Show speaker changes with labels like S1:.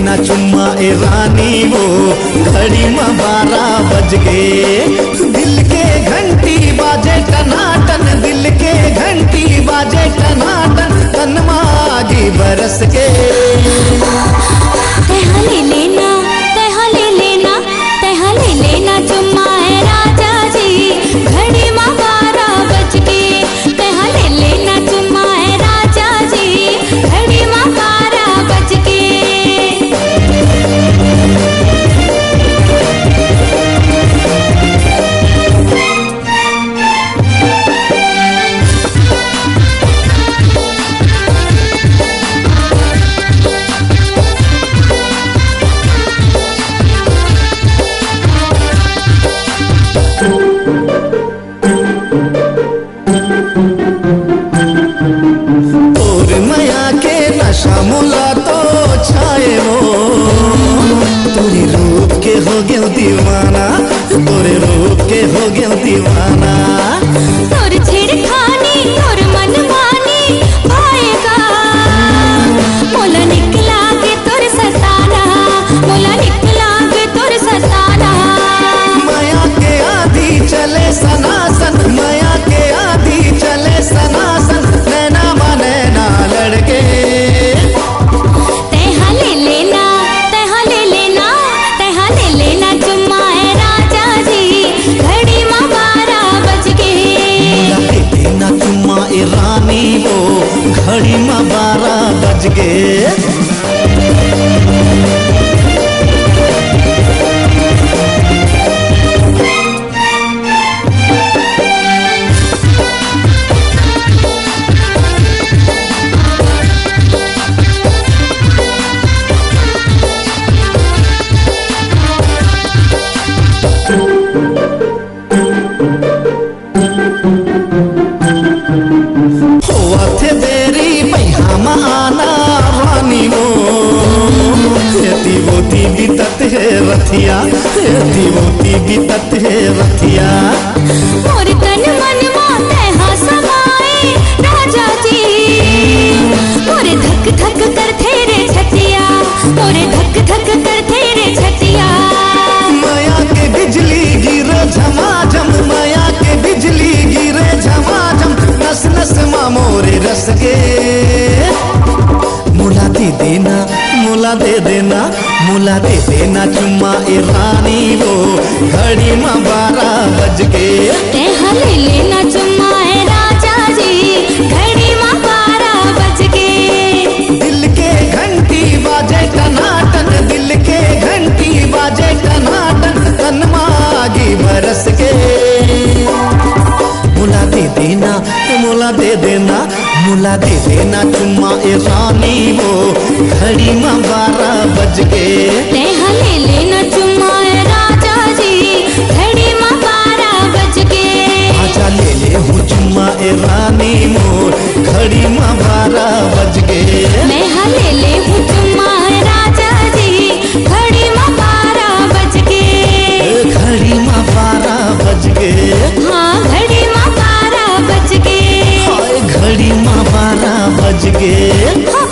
S1: देना चुम्मा ए रानी वो घड़ी में 12 बज गए। दिल के घंटी बाजे टनाटन, दिल के घंटी बाजे टनाटन, तन मागी बरस के।
S2: तैहा ले लेना, तैहा ले लेना, तैहा ले लेना चुम्मा है राजा जी घड़ी में 12 बज के। तैहा ले लेना चुम्मा है राजा जी घड़ी में 12 बज के।
S1: मुला तो छाए वो तोरे रूप के हो गया दीवाना, तोरे रूप के हो गया दीवाना।
S2: तोर छिड़खानी तोर मनमानी आएगा, मोला निकला के तोर सताना, मोला निकला के तोर सताना।
S1: माया के आधी चले सनासन, माया के आधी चले सनासन, नैना माने ना लड़के। रानी वो घड़ी में 12 बज गए। बीतत है रथिया, दीवोती बीतत है रथिया।
S2: मोर तन मन माते हाँ समाए राजा जी, मोरे धक धक कर तेरे छतिया, मोरे धक धक कर तेरे छतिया।
S1: माया के बिजली गिरे झमाझम, माया के बिजली गिरे झमाझम, नस नस मा मोरे रस के। मुला दे देना, मुला दे देना, मुला दे देना चुम्मा ए रानी वो घड़ी में 12 बज गए।
S2: तैहा ले लेना चुम्मा है राजा जी घड़ी में 12 बज गए।
S1: दिल के घंटी बाजे टनाटन, दिल के घंटी बाजे टनाटन, तन मागी बरस के। मुला दे देना, मुला दे देना, मुला दे देना चुम्मा ए रानी वो घड़ी में 12 बज गए।
S2: तैहा ले लेना चुम्मा है राजा जी घड़ी में 12 बज गए।
S1: आजा ले ले हूँ चुम्मा ए रानी मोर घड़ी में 12 बज गए।
S2: मैं ले ले हूँ चुम्मा है राजा जी घड़ी में 12 बज गए।
S1: घड़ी में 12 बज गए।
S2: हाँ घड़ी में 12 बज गए।
S1: घड़ी में 12 बज गए।